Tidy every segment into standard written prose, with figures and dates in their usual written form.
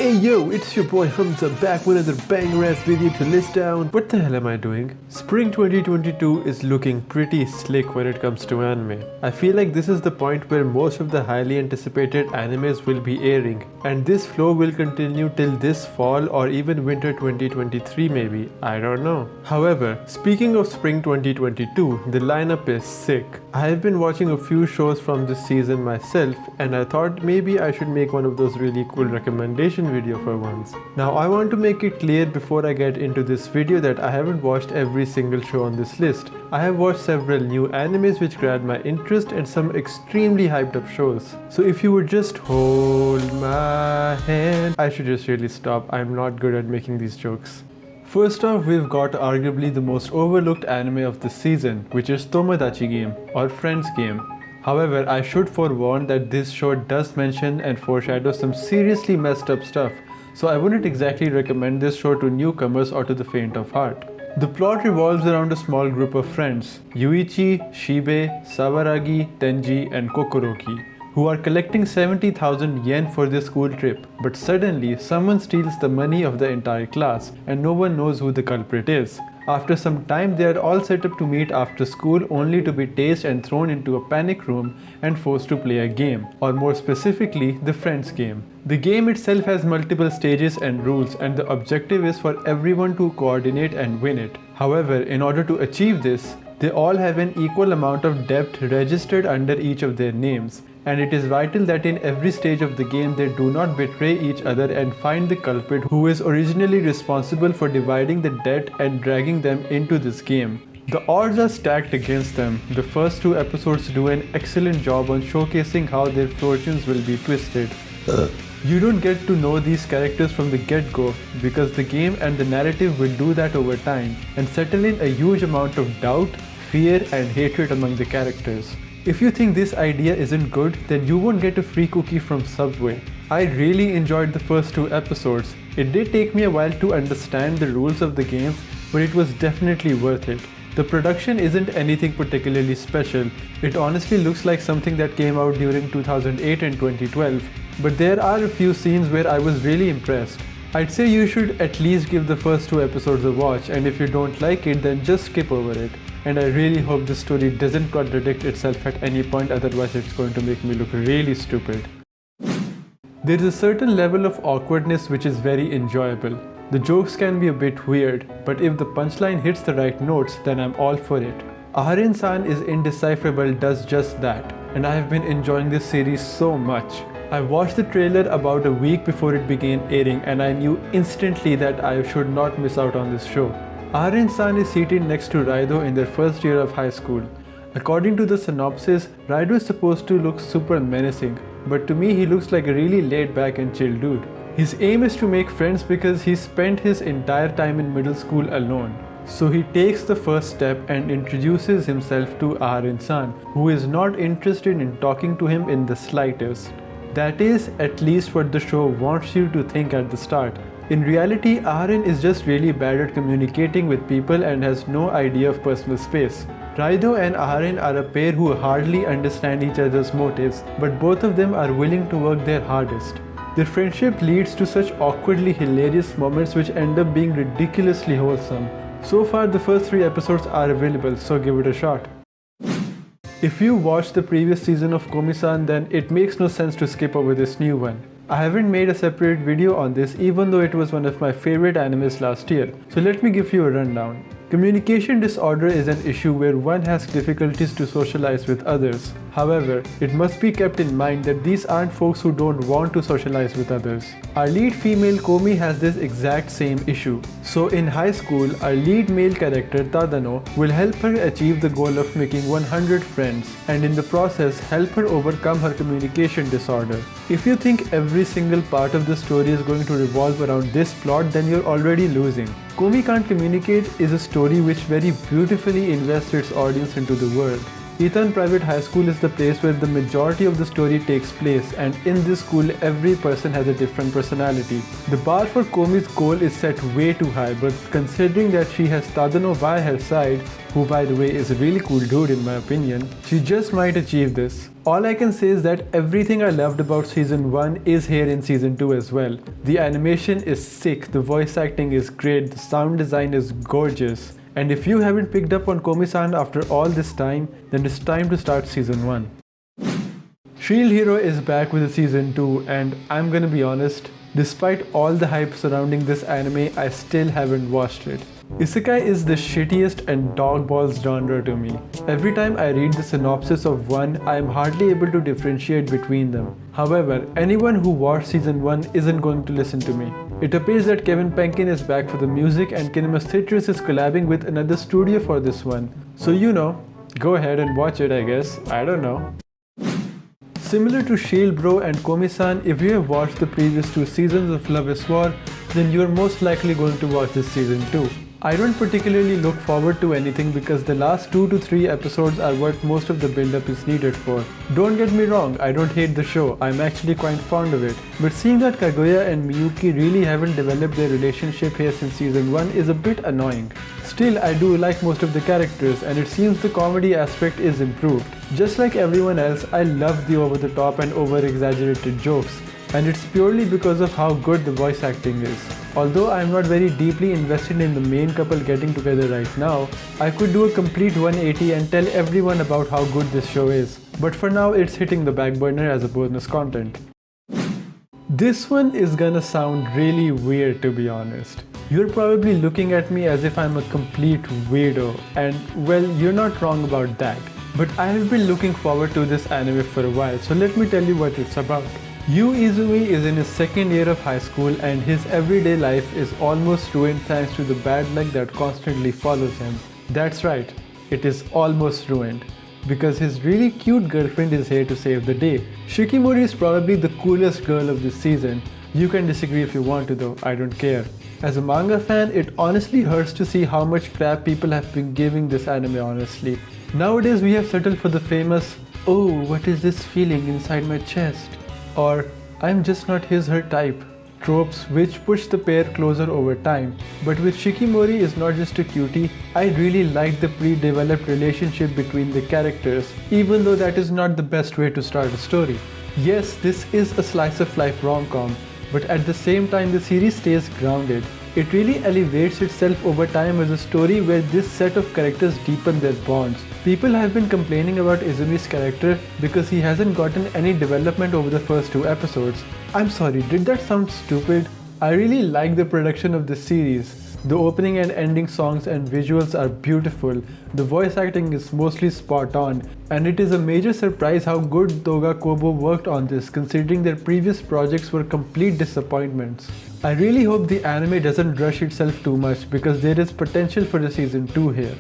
Hey yo, it's your boy Hamza back with another banger ass video to list down. What the hell am I doing? Spring 2022 is looking pretty slick when it comes to anime. I feel like this is the point where most of the highly anticipated animes will be airing, and this flow will continue till this fall or even winter 2023 maybe, I don't know. However, speaking of spring 2022, the lineup is sick. I have been watching a few shows from this season myself, and I thought maybe I should make one of those really cool recommendations video for once. Now I want to make it clear before I get into this video that I haven't watched every single show on this list. I have watched several new animes which grabbed my interest and some extremely hyped up shows. So if you would just hold my hand, I should just really stop. I'm not good at making these jokes. First off, we've got arguably the most overlooked anime of the season, which is Tomodachi Game or Friends Game. However, I should forewarn that this show does mention and foreshadow some seriously messed up stuff, so I wouldn't exactly recommend this show to newcomers or to the faint of heart. The plot revolves around a small group of friends, Yuichi, Shibe, Sawaragi, Tenji and Kokoroki, who are collecting 70,000 yen for their school trip, but suddenly someone steals the money of the entire class and no one knows who the culprit is. After some time, they are all set up to meet after school only to be tased and thrown into a panic room and forced to play a game, or more specifically, the Friends Game. The game itself has multiple stages and rules, and the objective is for everyone to coordinate and win it. However, in order to achieve this, they all have an equal amount of debt registered under each of their names, and it is vital that in every stage of the game they do not betray each other and find the culprit who is originally responsible for dividing the debt and dragging them into this game. The odds are stacked against them. The first two episodes do an excellent job on showcasing how their fortunes will be twisted. You don't get to know these characters from the get-go because the game and the narrative will do that over time and settle in a huge amount of doubt, fear and hatred among the characters. If you think this idea isn't good, then you won't get a free cookie from Subway. I really enjoyed the first two episodes. It did take me a while to understand the rules of the games, but it was definitely worth it. The production isn't anything particularly special. It honestly looks like something that came out during 2008 and 2012, but there are a few scenes where I was really impressed. I'd say you should at least give the first two episodes a watch, and if you don't like it, then just skip over it. And I really hope the story doesn't contradict itself at any point, otherwise it's going to make me look really stupid. There is a certain level of awkwardness which is very enjoyable. The jokes can be a bit weird, but if the punchline hits the right notes, then I'm all for it. Aharen-san is Indecipherable does just that, and I have been enjoying this series so much. I watched the trailer about a week before it began airing and I knew instantly that I should not miss out on this show. Aharen-san is seated next to Raido in their first year of high school. According to the synopsis, Raido is supposed to look super menacing, but to me he looks like a really laid back and chill dude. His aim is to make friends because he spent his entire time in middle school alone. So he takes the first step and introduces himself to Aharen-san, who is not interested in talking to him in the slightest. That is at least what the show wants you to think at the start. In reality, Aharen is just really bad at communicating with people and has no idea of personal space. Raido and Aharen are a pair who hardly understand each other's motives, but both of them are willing to work their hardest. Their friendship leads to such awkwardly hilarious moments which end up being ridiculously wholesome. So far, the first 3 episodes are available, so give it a shot. If you watched the previous season of Komi-san, then it makes no sense to skip over this new one. I haven't made a separate video on this even though it was one of my favorite animes last year, so let me give you a rundown. Communication disorder is an issue where one has difficulties to socialize with others. However, it must be kept in mind that these aren't folks who don't want to socialize with others. Our lead female Komi has this exact same issue. So in high school, our lead male character Tadano will help her achieve the goal of making 100 friends and in the process help her overcome her communication disorder. If you think every single part of the story is going to revolve around this plot, then you're already losing. Komi Can't Communicate is a story which very beautifully invests its audience into the world. Ethan Private High School is the place where the majority of the story takes place, and in this school every person has a different personality. The bar for Komi's goal is set way too high, but considering that she has Tadano by her side, who by the way is a really cool dude in my opinion, she just might achieve this. All I can say is that everything I loved about season 1 is here in season 2 as well. The animation is sick, the voice acting is great, the sound design is gorgeous. And if you haven't picked up on Komi-san after all this time, then it's time to start season 1. Shield Hero is back with a season 2, and I'm gonna be honest, despite all the hype surrounding this anime, I still haven't watched it. Isekai is the shittiest and dog balls genre to me. Every time I read the synopsis of one, I am hardly able to differentiate between them. However, anyone who watched season 1 isn't going to listen to me. It appears that Kevin Penkin is back for the music and Kinema Citrus is collabing with another studio for this one. So you know, go ahead and watch it I guess, I don't know. Similar to Shield Bro and Komi-san, if you have watched the previous 2 seasons of Love is War, then you are most likely going to watch this season too. I don't particularly look forward to anything because the last 2 to 3 episodes are what most of the build-up is needed for. Don't get me wrong, I don't hate the show, I'm actually quite fond of it. But seeing that Kaguya and Miyuki really haven't developed their relationship here since season 1 is a bit annoying. Still, I do like most of the characters and it seems the comedy aspect is improved. Just like everyone else, I love the over-the-top and over-exaggerated jokes. And it's purely because of how good the voice acting is. Although I'm not very deeply invested in the main couple getting together right now, I could do a complete 180 and tell everyone about how good this show is. But for now, it's hitting the back burner as a bonus content. This one is gonna sound really weird to be honest. You're probably looking at me as if I'm a complete weirdo, and well, you're not wrong about that. But I have been looking forward to this anime for a while, so let me tell you what it's about. Yu Izumi is in his second year of high school and his everyday life is almost ruined thanks to the bad luck that constantly follows him. That's right, it is almost ruined. Because his really cute girlfriend is here to save the day. Shikimori is probably the coolest girl of this season. You can disagree if you want to though, I don't care. As a manga fan, it honestly hurts to see how much crap people have been giving this anime honestly. Nowadays we have settled for the famous, "Oh, what is this feeling inside my chest?" or "I'm just not his/her type" tropes which push the pair closer over time. But with Shikimori is not just a cutie, I really like the pre-developed relationship between the characters, even though that is not the best way to start a story. Yes, this is a slice of life rom-com, but at the same time the series stays grounded. It really elevates itself over time as a story where this set of characters deepen their bonds. People have been complaining about Izumi's character because he hasn't gotten any development over the first 2 episodes. I'm sorry, did that sound stupid? I really like the production of this series. The opening and ending songs and visuals are beautiful, the voice acting is mostly spot on, and it is a major surprise how good Toga Kobo worked on this considering their previous projects were complete disappointments. I really hope the anime doesn't rush itself too much because there is potential for the season 2 here.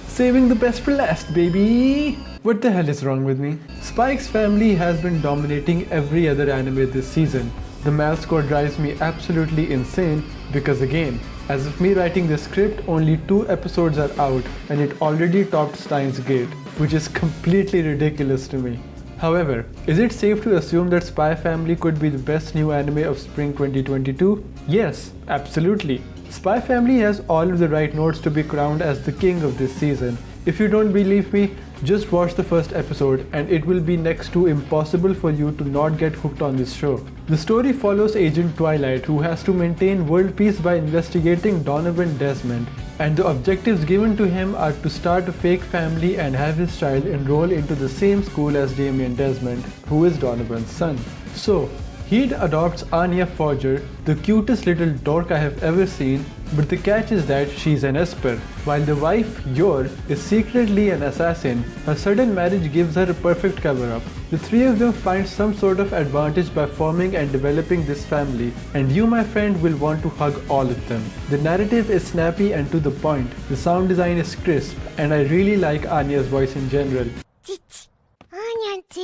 Saving the best for last, baby! What the hell is wrong with me? Spike's family has been dominating every other anime this season. The math score drives me absolutely insane because again, as of me writing the script, only 2 episodes are out and it already topped Steins Gate, which is completely ridiculous to me. However, is it safe to assume that Spy Family could be the best new anime of spring 2022? Yes, absolutely. Spy Family has all of the right notes to be crowned as the king of this season. If you don't believe me, just watch the first episode and it will be next to impossible for you to not get hooked on this show. The story follows Agent Twilight, who has to maintain world peace by investigating Donovan Desmond, and the objectives given to him are to start a fake family and have his child enroll into the same school as Damien Desmond, who is Donovan's son. So, he adopts Anya Forger, the cutest little dork I have ever seen, but the catch is that she's an Esper. While the wife, Yor, is secretly an assassin, her sudden marriage gives her a perfect cover-up. The 3 of them find some sort of advantage by forming and developing this family, and you, my friend, will want to hug all of them. The narrative is snappy and to the point, the sound design is crisp, and I really like Anya's voice in general. 父、アーニャンチ、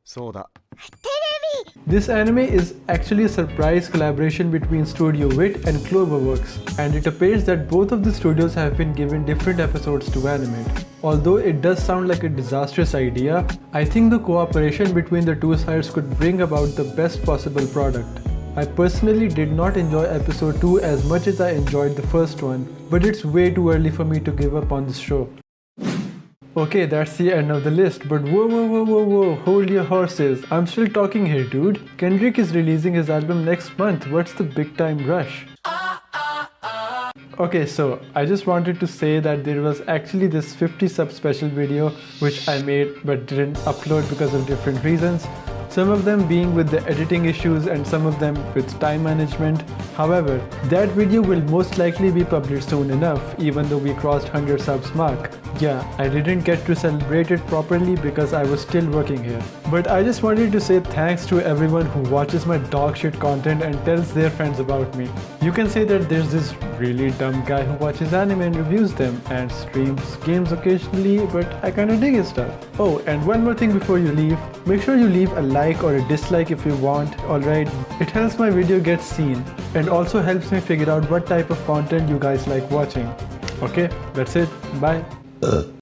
そうだ。テレビ This anime is actually a surprise collaboration between Studio Wit and Cloverworks, and it appears that both of the studios have been given different episodes to animate. Although it does sound like a disastrous idea, I think the cooperation between the two sides could bring about the best possible product. I personally did not enjoy episode 2 as much as I enjoyed the first one, but it's way too early for me to give up on this show. Okay, that's the end of the list, but whoa, hold your horses. I'm still talking here, dude. Kendrick is releasing his album next month. What's the big time rush? Okay, so I just wanted to say that there was actually this 50 sub special video which I made but didn't upload because of different reasons. Some of them being with the editing issues and some of them with time management. However, that video will most likely be published soon enough, even though we crossed 100 subs mark. Yeah, I didn't get to celebrate it properly because I was still working here. But I just wanted to say thanks to everyone who watches my dog shit content and tells their friends about me. You can say that there's this really dumb guy who watches anime and reviews them and streams games occasionally, but I kinda dig his stuff. Oh, and one more thing before you leave, make sure you leave a like or a dislike if you want, alright? It helps my video get seen and also helps me figure out what type of content you guys like watching. Okay, that's it. Bye.